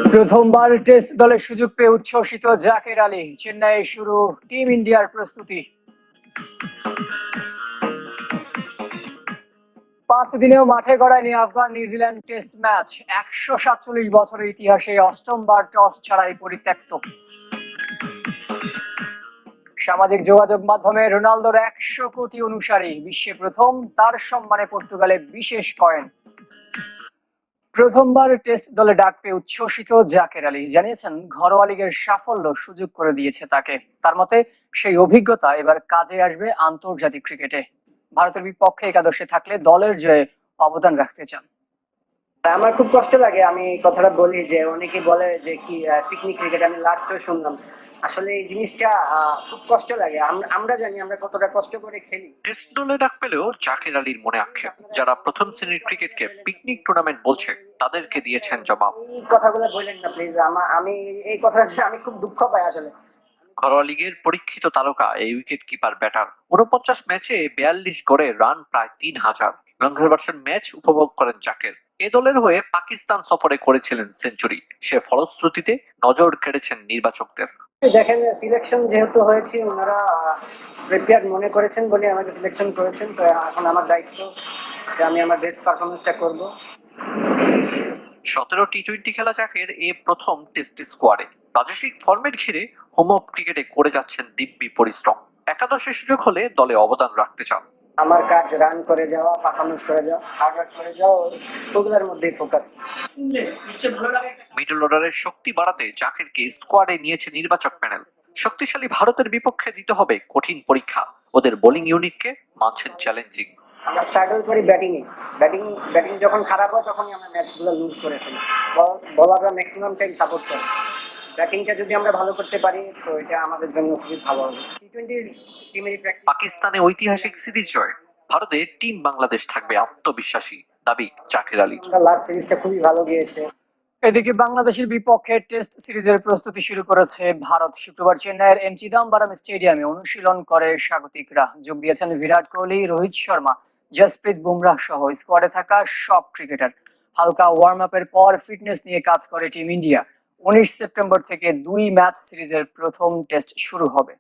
প্রথমবার টেস্ট দলে সুযোগ পেয়ে উচ্ছ্বসিত জাকের আলী। চেন্নাইয়ে শুরু টিম ইন্ডিয়ার প্রস্তুতি। 5 দিনেও মাঠে গড়ায়নি আফগান নিউজিল্যান্ড টেস্ট ম্যাচ। 147 বছরের ইতিহাসে অষ্টমবার টস ছাড়াই পরিত্যক্ত। সামাজিক যোগাযোগ মাধ্যমে রোনালদোর 100 কোটি অনুসারী, বিশ্বে প্রথম। তার সম্মানে পর্তুগালে বিশেষ কয়েন। প্রথমবার টেস্ট দলে ডাক পেয়ে উচ্ছ্বসিত জাকের আলী জানিয়েছেন, ঘরোয়া লিগের সাফল্য সুযোগ করে দিয়েছে তাকে। তার মতে সেই অভিজ্ঞতা এবার কাজে আসবে আন্তর্জাতিক ক্রিকেটে। ভারতের বিপক্ষে একাদশে থাকলে দলের জয়ে অবদান রাখতে চান। আমার খুব কষ্ট লাগে, আমি এই কথাটা বলি যে অনেকে বলে যে কি পিকনিক ক্রিকেট, আমি লাস্টে শুনলাম। আসলে এই জিনিসটা খুব কষ্ট লাগে। আমরা জানি আমরা কতটা কষ্ট করে খেলি। টেস্ট দলে ডাক পেলেও জাকের আলীর মনে আক্ষেপ, যারা প্রথম শ্রেণীর ক্রিকেটকে পিকনিক টুর্নামেন্ট বলছে তাদেরকে দিয়েছেন জবাব। এই কথাগুলো বললেন না প্লিজ। আমি এই কথা আমি খুব দুঃখ পাই আসলে। ঘরোয়া লিগের পরীক্ষিত তারকা এই উইকেট কিপার ব্যাটার 49 ম্যাচে 42 গড়ে রান প্রায় 3000। লঙ্ঘের ভার্সন ম্যাচ উপভোগ করেন জাকের। এ দলের হয়ে পাকিস্তান সফরে করেছিলেন সেঞ্চুরি। সে ফলশ্রুতিতে নজর কেড়েছেন নির্বাচকদের। দেখেন, সিলেকশন যেহেতু হয়েছে, ওনারা প্রিপেয়ার্ড মনে করেছেন বলে আমাকে সিলেকশন করেছেন। তো এখন আমার দায়িত্ব যে আমি আমার বেস্ট পারফরমেন্সটা করব। 17 টি-20 খেলা জাকের এ প্রথম টেস্ট স্কোয়াডে। প্রাদেশিক ফরম্যাট ঘিরে হোম অফ ক্রিকেটে করে যাচ্ছেন দিব্যি পরিশ্রম। একাদশের সুযোগ হলে দলে অবদান রাখতে চান। আমার কাজ রান করে যাওয়া, পারফরমেন্স করে যাওয়া, হার্ড ওয়ার্ক করে যাওয়া, ওগুলোর মধ্যেই ফোকাস। মিডল অর্ডারের শক্তি বাড়াতে জাকেরকে স্কোয়াডে নিয়েছে নির্বাচক প্যানেল। শক্তিশালী ভারতের বিপক্ষে দিতে হবে কঠিন পরীক্ষা। ওদের বোলিং ইউনিটকে মানছেন চ্যালেঞ্জিং। আমরা স্ট্রাগল করি ব্যাটিং যখন খারাপ হয় তখনই আমরা ম্যাচগুলো লুজ করে ফেলি। বলাররা ম্যাক্সিমাম টাইম সাপোর্ট করে। ব্যাটিংটা যদি আমরা ভালো করতে পারি তো এটা আমাদের জন্য খুবই ভালো হবে। টি-20 টিমেরই প্র্যাকটিস। পাকিস্তানে ঐতিহাসিক সিরিজ জয়, ভারতে টিম বাংলাদেশ থাকবে আত্মবিশ্বাসী, দাবি জাকের আলী। আমরা লাস্ট সিরিজটা খুবই ভালো গিয়েছে। এদিকে বাংলাদেশের বিপক্ষে টেস্ট সিরিজের প্রস্তুতি শুরু করেছে ভারত। শুক্রবার চেন্নাইয়ের এম চিদাম্বরম স্টেডিয়ামে অনুশীলন করে স্বাগতিকরা। যোগ দিয়েছেন বিরাট কোহলি, রোহিত শর্মা, জসপ্রীত বুমরাহ সহ স্কোয়াডে থাকা সব ক্রিকেটার। হালকা ওয়ার্ম আপের পর ফিটনেস নিয়ে কাজ করে টিম ইন্ডিয়া। 19 সেপ্টেম্বর থেকে 2 ম্যাচ সিরিজের প্রথম টেস্ট শুরু হবে।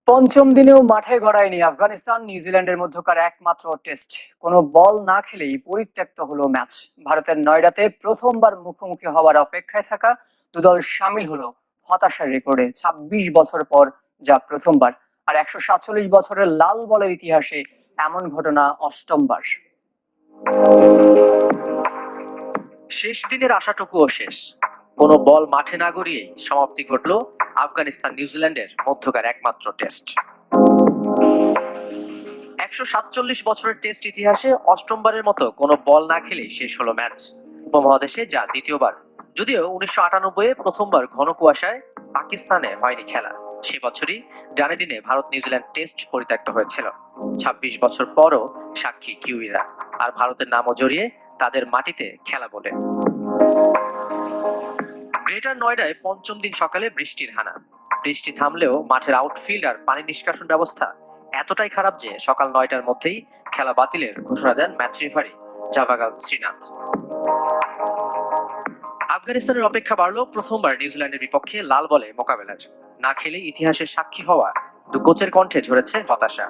পঞ্চম দিনেও মাঠে গড়ায়নি আফগানিস্তান নিউজিল্যান্ডের মধ্যকার একমাত্র টেস্ট। কোনো বল না খেলেই পরিত্যক্ত হলো ম্যাচ। ভারতের নয়ডাতে প্রথমবার মুখোমুখি হওয়ার অপেক্ষায় থাকা দুদল সামিল হলো হতাশার রেকর্ডে। 26 বছর পর যা প্রথমবার, আর 147 বছরের লাল বলের ইতিহাসে এমন ঘটনা অষ্টমবার। শেষ দিনের আশাটুকুও শেষ। কোনো বল মাঠে না গড়িয়েই সমাপ্তি ঘটল আফগানিস্তান নিউজিল্যান্ডের মধ্যকার একমাত্র টেস্ট। 147 বছরের টেস্ট ইতিহাসে অষ্টমবারের মতো কোনো বল না খেলেই শেষ হলো ম্যাচ। উপমহাদেশে যা দ্বিতীয়বার। যদিও 1998-এ প্রথমবার ঘন কুয়াশায় পাকিস্তানে হয়নি খেলা। সে বছরই ডানেডিনে ভারত নিউজিল্যান্ড টেস্ট পরিত্যক্ত হয়েছিল। 26 বছর পরও সাক্ষী কিউইরা, আর ভারতের নামও জড়িয়ে তাদের মাটিতে খেলা বলে। গ্রেটার নয়ডায় পঞ্চম দিন সকালে বৃষ্টির হানা। বৃষ্টি থামলেও মাঠের আউটফিল্ড আর পানি নিষ্কাশন ব্যবস্থা এতটাই খারাপ যে সকাল 9টার মধ্যেই খেলা বাতিলের ঘোষণা দেন ম্যাচ রেফারি জাভাগাল শ্রীনাথ। আফগানিস্তানের অপেক্ষা বাড়লো প্রথমবার নিউজিল্যান্ডের বিপক্ষে লাল বলে মোকাবেলার। না খেলে ইতিহাসের সাক্ষী হওয়া দু কোচের কণ্ঠে ঝরেছে হতাশা।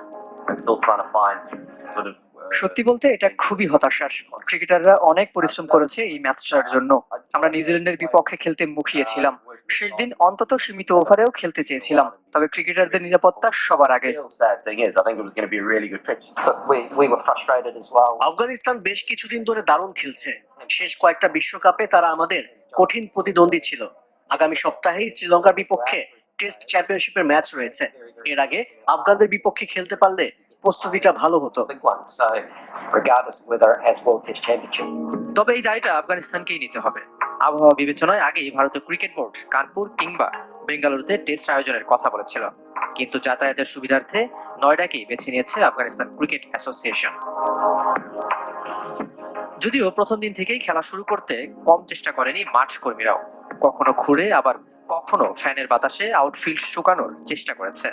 সত্যি বলতে এটা খুবই হতাশার। ক্রিকেটাররা অনেক পরিশ্রম করেছে এই ম্যাচটার জন্য। আমরা নিউজিল্যান্ডের বিপক্ষে খেলতে মুখিয়েছিলাম। শেষ দিন অন্তত সীমিত ওভারেও খেলতে চেয়েছিলাম, তবে ক্রিকেটারদের নিরাপত্তা সবার আগে। আফগানিস্তান বেশ কিছুদিন ধরে দারুণ খেলছে। শেষ কয়েকটা বিশ্বকাপে তারা আমাদের কঠিন প্রতিদ্বন্দ্বী ছিল। আগামী সপ্তাহেই শ্রীলঙ্কার বিপক্ষে টেস্ট চ্যাম্পিয়নশিপের ম্যাচ রয়েছে। এর আগে আফগানদের বিপক্ষে খেলতে পারলে প্রস্তুতিটা ভালো হতো। তবে এই দায়টা আফগানিস্তানকেই নিতে হবে। আবহাওয়া বিবেচনায় আগেই ভারতীয় ক্রিকেট বোর্ড কানপুর কিংবা বেঙ্গালুরুতে টেস্ট আয়োজনের কথা বলেছিল, কিন্তু যাতায়াতের সুবিধার্থে নয়ডাকেই বেছে নিয়েছে আফগানিস্তান ক্রিকেট অ্যাসোসিয়েশন। যদিও প্রথম দিন থেকেই খেলা শুরু করতে কম চেষ্টা করেনি মাঠ কর্মীরাও। কখনো ঘুরে আবার কখনো ফ্যানের বাতাসে আউটফিল্ড শুকানোর চেষ্টা করেছে।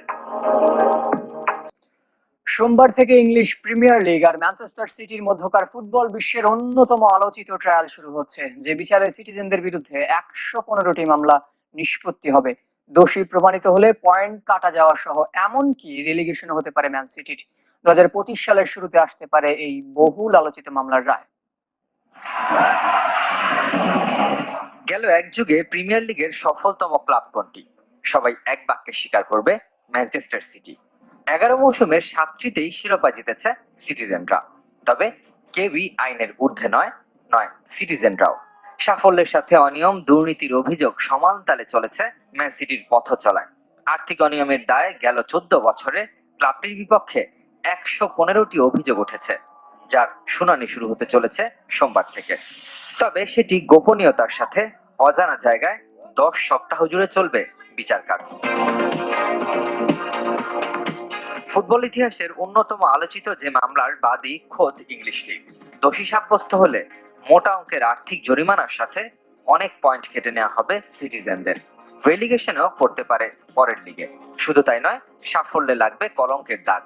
সোমবার থেকে ইংলিশ প্রিমিয়ার লিগ আর ম্যানচেস্টার সিটির মধ্যকার ফুটবল বিশ্বের অন্যতম আলোচিত ট্রায়াল শুরু হচ্ছে, যে বিচারে সিটিজেনদের বিরুদ্ধে 115টি মামলা নিষ্পত্তি হবে। দোষী প্রমাণিত হলে পয়েন্ট কাটা যাওয়া সহ এমনকি রেলিগেশন হতে পারে ম্যান সিটির। 2025 সালের শুরুতে আসতে পারে এই বহুল আলোচিত মামলার রায়। গেল এক যুগে প্রিমিয়ার লিগের সফলতম ক্লাব কোনটি? সবাই এক বাক্যে স্বীকার করবে, ম্যানচেস্টার সিটি। 11 মৌসুমের 7টিতেই শিরোপা জিতেছে সিটিজেনরা। তবে কেউই আইনের ঊর্ধ্বে নয় সিটিজেনরাও। সাফল্যের সাথে অনিয়ম, দুর্নীতির অভিযোগ সমান তালে চলেছে ম্যান সিটির পথ চলায়। আর্থিক অনিয়মের দায়ে গেল 14 বছরে ক্লাবটির বিপক্ষে 115টি অভিযোগ উঠেছে, যার শুনানি শুরু হতে চলেছে সোমবার থেকে। তবে সেটি গোপনীয়তার সাথে অজানা জায়গায় 10 সপ্তাহ জুড়ে চলবে বিচার কাজ। ফুটবল ইতিহাসের অন্যতম আলোচিত যে মামলার বাদী খোদ ইংলিশ লিগ। দোষী সাব্যস্ত হলে মোটা অঙ্কের আর্থিক জরিমানার সাথে অনেক পয়েন্ট কেটে নেওয়া হবে সিটিজেনদের। রেলিগেশনেও পড়তে পারে পরের লিগে। শুধু তাই নয়, সাফল্যে লাগবে কলঙ্কের দাগ।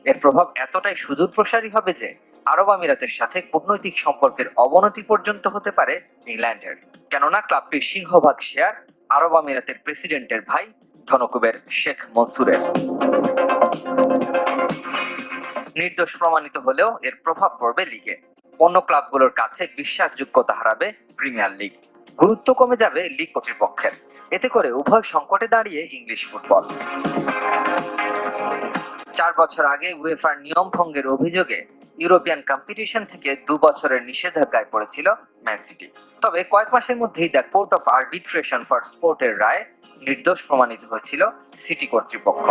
এর প্রভাব এতটাই সুদূর প্রসারী হবে যে আরব আমিরাতের সাথে কূটনৈতিক সম্পর্কের অবনতি পর্যন্ত হতে পারে ইংল্যান্ডের। কেননা ক্লাবটির সিংহভাগ শেয়ার আরব আমিরাতের প্রেসিডেন্টের ভাই ধনকুবের শেখ মনসুরের। নির্দোষ প্রমাণিত হলেও এর প্রভাব পড়বে লিগে। অন্য ক্লাবগুলোর কাছে বিশ্বাসযোগ্যতা হারাবে প্রিমিয়ার লিগ। গুরুত্ব কমে যাবে লিগ কর্তৃপক্ষের। এতে করে উভয় সংকটে দাঁড়িয়ে ইংলিশ ফুটবল। 4 বছর আগে উয়েফার নিয়ম ভঙ্গের অভিযোগে ইউরোপিয়ান কম্পিটিশন থেকে 2 বছরের নিষেধাজ্ঞায় পড়েছিল ম্যান সিটি। তবে কয়েক মাসের মধ্যেই the court of arbitration for স্পোর্টের রায়ে নির্দোষ প্রমাণিত হয়েছিল সিটি কর্তৃপক্ষ।